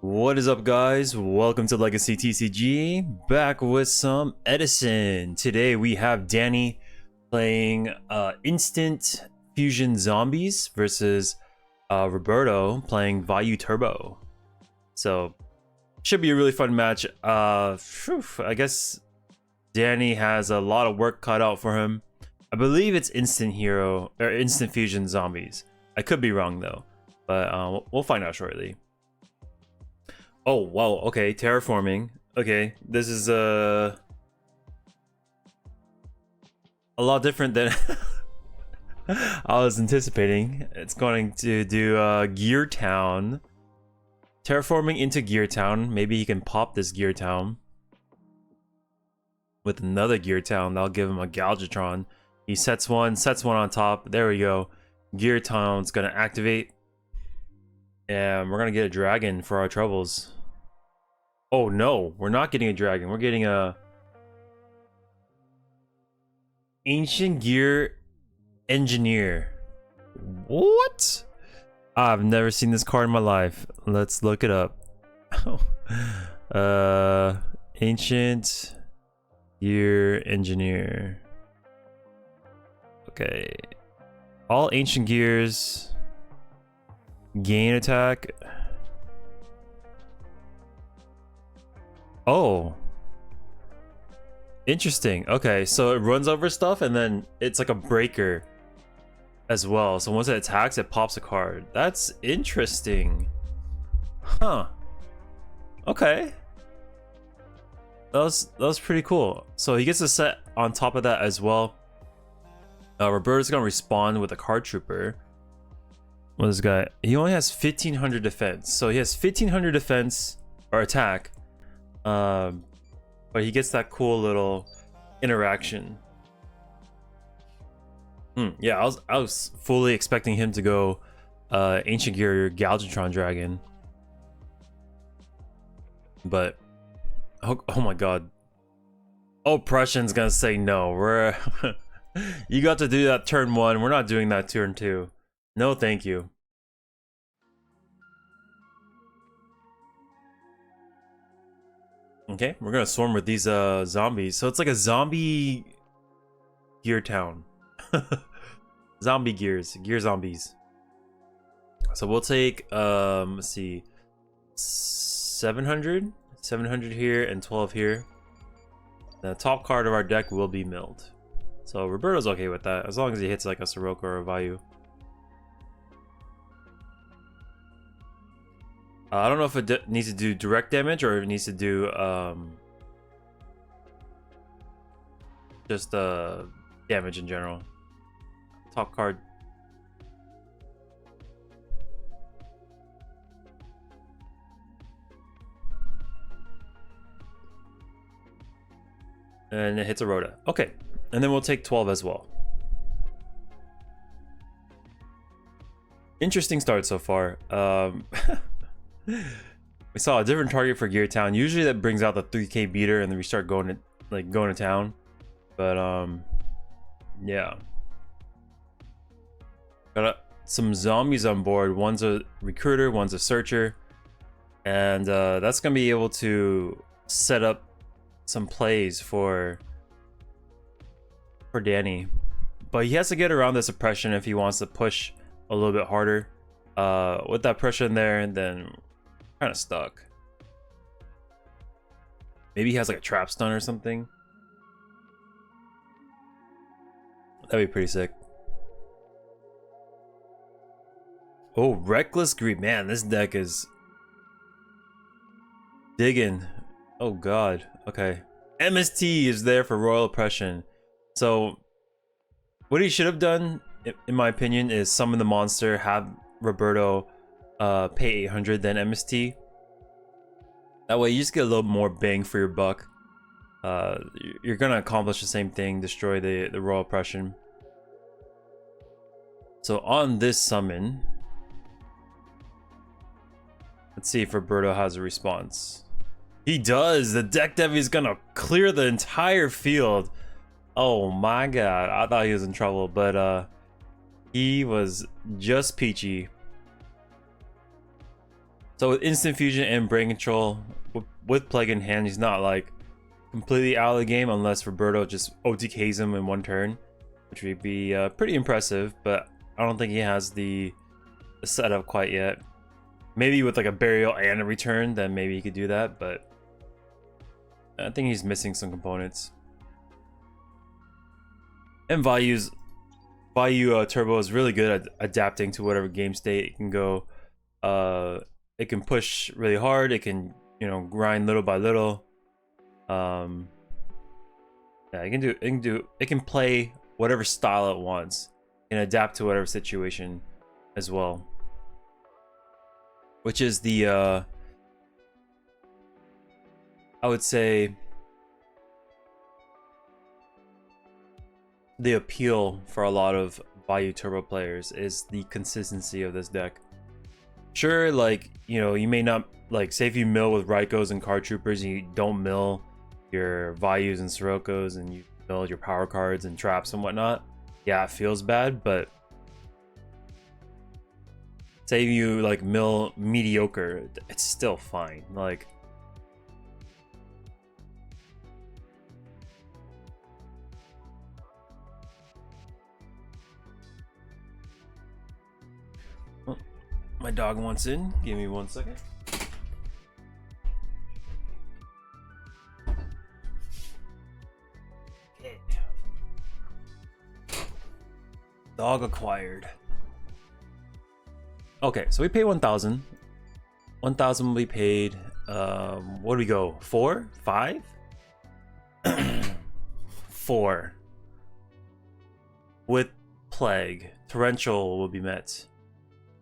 What is up, guys? Welcome to Legacy TCG, back with some Edison. Today we have Danny playing Instant Fusion Zombies versus Roberto playing Vayu Turbo. So should be a really fun match. I guess Danny has a lot of work cut out for him. I believe it's Instant Hero or Instant Fusion Zombies. I could be wrong though, but we'll find out shortly. Oh, wow, okay, terraforming. Okay, this is a lot different than I was anticipating. It's going to do Geartown. Terraforming into Geartown. Maybe he can pop this Geartown with another Geartown. That'll give him a Galvatron. He sets one on top. There we go. Geartown's gonna activate. And we're gonna get a dragon for our troubles. Oh no, we're not getting a dragon. We're getting a Ancient Gear Engineer. What? I've never seen this card in my life. Let's look it up. Ancient Gear Engineer. Okay. All ancient gears gain attack. Oh, interesting. Okay, so it runs over stuff and then it's like a breaker as well. So once it attacks, it pops a card. That's interesting. Huh. Okay. That was pretty cool. So he gets a set on top of that as well. Roberto's gonna respond with a card trooper. What is this guy? He only has 1500 defense. So he has 1500 defense or attack. But he gets that cool little interaction. Yeah, I was fully expecting him to go Ancient Gear Galvatron Dragon. But oh my god. Oppression's gonna say no. We're you got to do that turn 1. We're not doing that turn 2. No, thank you. Okay, we're gonna swarm with these zombies. So it's like a zombie Geartown. Zombie gears, gear zombies. So we'll take let's see, 700 here and 12 here. The top card of our deck will be milled. So Roberto's okay with that as long as he hits like a Sirocco or a Vayu. I don't know if it needs to do direct damage or if it needs to do just damage in general. Top card. And it hits a Rhoda. Okay. And then we'll take 12 as well. Interesting start so far. We saw a different target for Geartown. Usually that brings out the 3k beater and then we start going to town. But yeah. Got some zombies on board. One's a recruiter, one's a searcher. And that's gonna be able to set up some plays for Danny. But he has to get around this oppression if he wants to push a little bit harder. With that pressure in there, and then kind of stuck. Maybe he has like a trap stun or something. That'd be pretty sick. Oh, Reckless Greed. Man, this deck is digging. Oh god. Okay. MST is there for Royal Oppression. So what he should have done, in my opinion, is summon the monster, have Roberto pay 800, then MST. That way you just get a little more bang for your buck. You're gonna accomplish the same thing, destroy the Royal Oppression. So on this summon, let's see if Roberto has a response. He does! The deck dev is gonna clear the entire field. Oh my god, I thought he was in trouble, but he was just peachy. So with instant fusion and brain control, with Plague in hand, he's not like completely out of the game unless Roberto just OTKs him in one turn, which would be pretty impressive, but I don't think he has the setup quite yet. Maybe with like a burial and a return, then maybe he could do that, but I think he's missing some components. And Vayu Turbo is really good at adapting to whatever game state it can go. It can push really hard. It can, you know, grind little by little. Yeah, it can play whatever style it wants and adapt to whatever situation as well. Which is the I would say the appeal for a lot of Vayu Turbo players is the consistency of this deck. Sure, like, you know, you may not, like, say if you mill with Raikos and Card Troopers and you don't mill your Vayus and Sirokkos and you mill your power cards and traps and whatnot, yeah, it feels bad, but say you like mill mediocre, it's still fine. Like, my dog wants in. Give me 1 second. Okay. Dog acquired. Okay, so we pay 1,000. 1,000 will be paid. What do we go? 4? 5? 4. With Plague, Torrential will be met.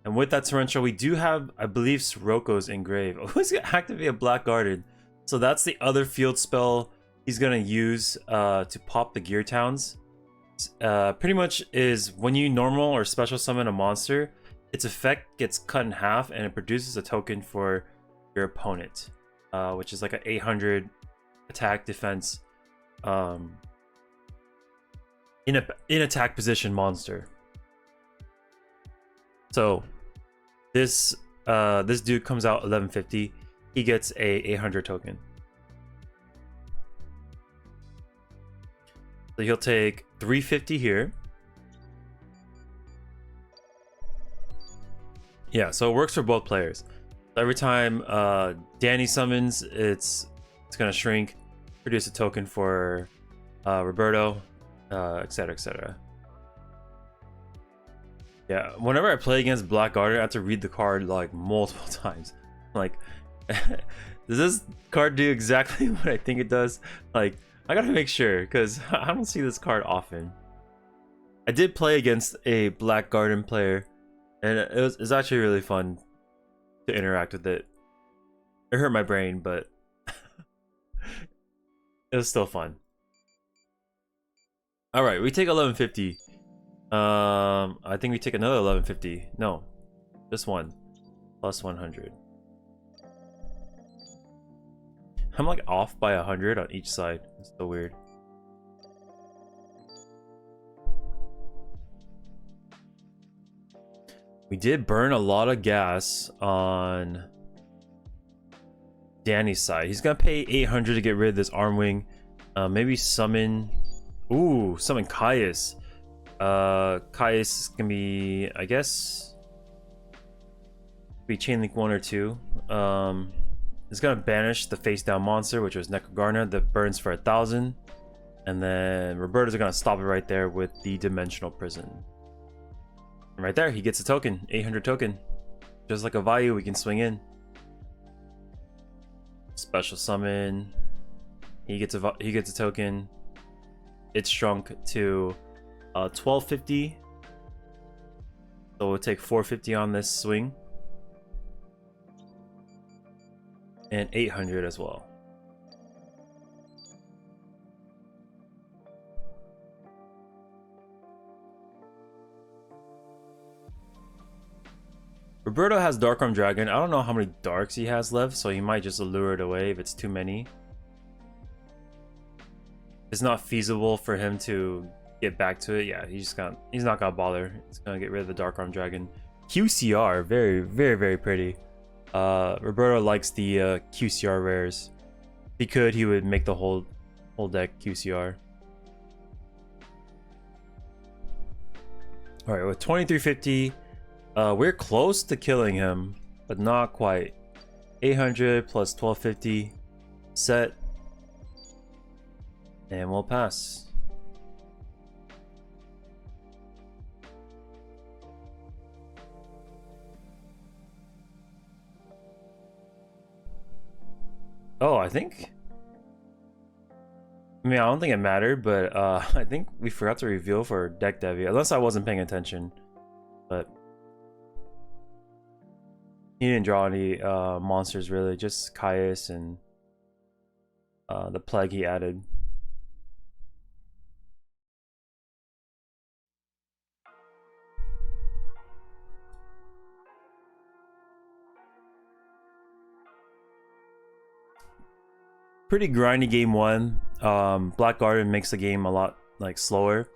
And with that Torrential, we do have, I believe, Sirokkos engraved. Oh, he's gonna activate a Black Garden. So that's the other field spell he's gonna use to pop the Geartowns. Pretty much is when you normal or special summon a monster, its effect gets cut in half and it produces a token for your opponent, which is like an 800 attack defense in attack position monster. So this dude comes out 1150. He gets a 800 token. So he'll take 350 here. Yeah, so it works for both players. So every time Danny summons, it's gonna shrink, produce a token for Roberto, etc., etc. Yeah, whenever I play against Black Garden, I have to read the card like multiple times. Like, does this card do exactly what I think it does? Like, I gotta make sure, because I don't see this card often. I did play against a Black Garden player, and it was actually really fun to interact with it. It hurt my brain, but it was still fun. Alright, we take 1150. I think we take another 1150. No, just one. Plus 100. I'm like off by 100 on each side. It's so weird. We did burn a lot of gas on Danny's side. He's gonna pay 800 to get rid of this arm wing. Maybe summon. Ooh, summon Caius. Caius can be, I guess, be chain link 1 or 2. It's gonna banish the face down monster, which was Necrogarner, that burns for 1,000, and then Roberto's gonna stop it right there with the Dimensional Prison. And right there, he gets a token, 800 token, just like a Vayu. We can swing in, special summon. He gets a token. It's shrunk to 1250, so we'll take 450 on this swing, and 800 as well. Roberto has Dark Arm Dragon. I don't know how many darks he has left, so he might just lure it away if it's too many. It's not feasible for him to get back to it. Yeah, he's not gonna bother. He's gonna get rid of the Dark Arm Dragon. QCR, very, very, very pretty. Roberto likes the QCR rares. If he could, he would make the whole deck QCR. All right, with 2350, we're close to killing him, but not quite. 800 plus 1250 set, and we'll pass. Oh, I mean, I don't think it mattered, but I think we forgot to reveal for deck Devi, unless I wasn't paying attention. But he didn't draw any monsters really, just Caius and the plague he added. Pretty grindy game one. Black Garden makes the game a lot like slower.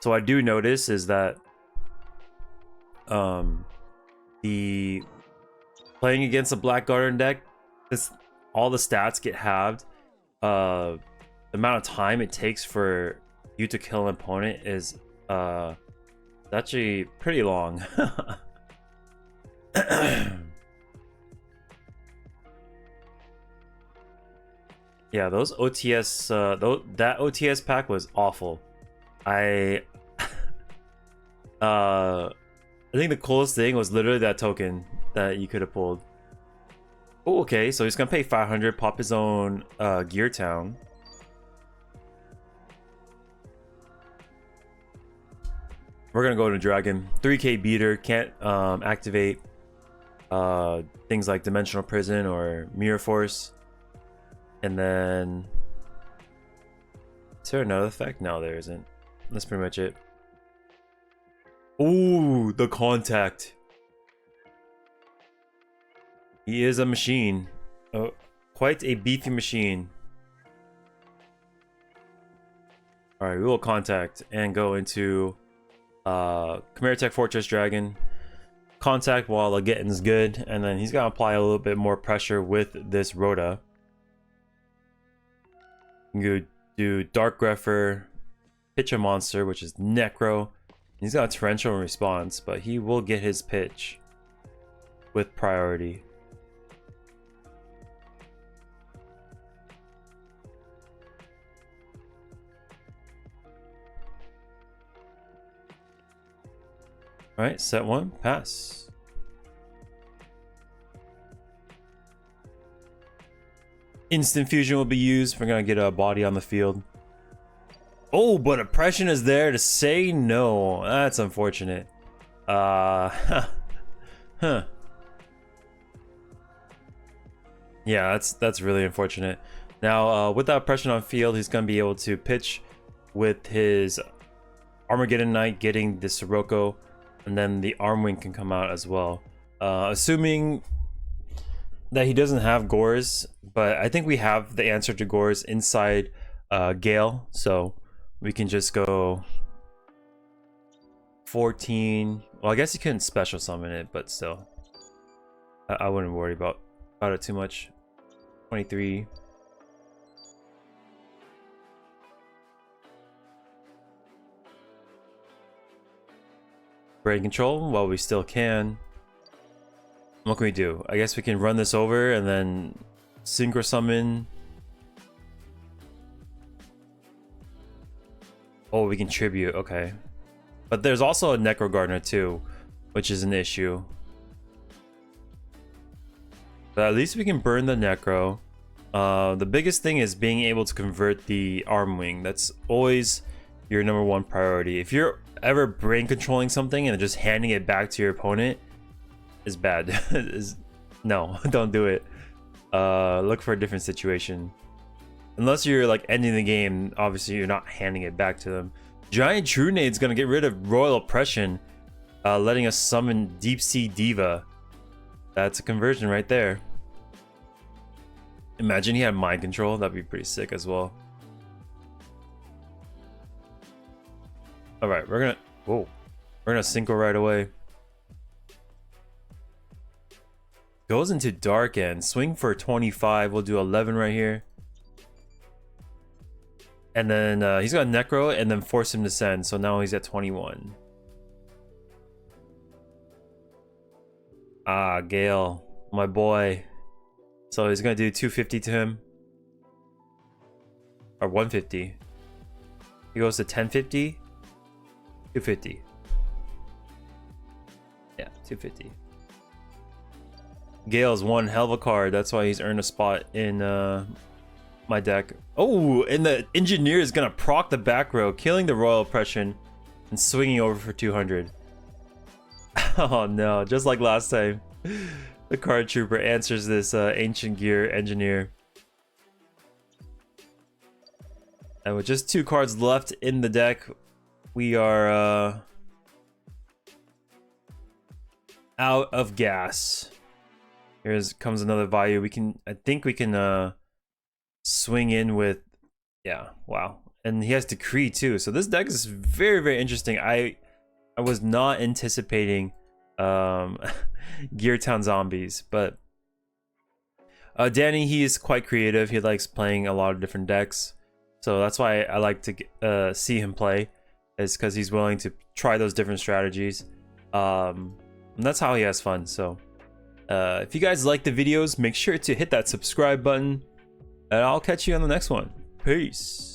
So I do notice is that the playing against a Black Garden deck, this all the stats get halved. The amount of time it takes for you to kill an opponent is actually pretty long. Yeah, those OTS, that OTS pack was awful. I think the coolest thing was literally that token that you could have pulled. Oh, okay, so he's gonna pay 500, pop his own Geartown. We're gonna go to Dragon. 3k beater, can't activate things like Dimensional Prison or Mirror Force. And then, is there another effect? No, there isn't. That's pretty much it. Ooh, the contact. He is a machine. Oh, quite a beefy machine. Alright, we will contact and go into Chimera Tech Fortress Dragon. Contact while Agetton's good, and then he's gonna apply a little bit more pressure with this Rhoda. You do Dark Grepher, pitch a monster, which is Necro. He's got a torrential response, but he will get his pitch with priority. Alright, set one, pass. Instant fusion will be used. We're gonna get a body on the field. Oh, but oppression is there to say no. That's unfortunate. Huh. Yeah, that's really unfortunate. Now, with that oppression on field, he's gonna be able to pitch with his Armageddon Knight, getting the Sirocco, and then the Armwing can come out as well. Assuming that he doesn't have Gores, but I think we have the answer to Gores inside Gale, so we can just go 14. Well, I guess he couldn't special summon it, but still, I wouldn't worry about it too much. 23. Brain control while we still can. What can we do? I guess we can run this over and then synchro summon. Oh, we can tribute, okay. But there's also a Necro Gardener too, which is an issue. But at least we can burn the Necro. The biggest thing is being able to convert the Armwing. That's always your #1 priority. If you're ever brain controlling something and just handing it back to your opponent, is bad. No, don't do it. Look for a different situation. Unless you're like ending the game, obviously you're not handing it back to them. Giant True Nade's gonna get rid of Royal Oppression, letting us summon Deep Sea Diva. That's a conversion right there. Imagine he had mind control, that'd be pretty sick as well. Alright, we're gonna synchro right away. Goes into Dark End. Swing for 25. We'll do 11 right here. And then he's got Necro and then force him to send. So now he's at 21. Ah, Gale, my boy. So he's gonna do 250 to him. Or 150. He goes to 1050. 250. Yeah, 250. Gale's one hell of a card. That's why he's earned a spot in my deck. Oh, and the engineer is gonna proc the back row, killing the royal oppression and swinging over for 200. Oh no, just like last time. The card trooper answers this ancient gear engineer. And with just 2 cards left in the deck, we are out of gas. Comes another Vayu. I think we can swing in with, yeah, wow. And he has Decree too. So this deck is very, very interesting. I was not anticipating Geartown zombies, but Danny, he is quite creative. He likes playing a lot of different decks. So that's why I like to see him play, is because he's willing to try those different strategies. And that's how he has fun. So if you guys like the videos, make sure to hit that subscribe button, and I'll catch you on the next one. Peace.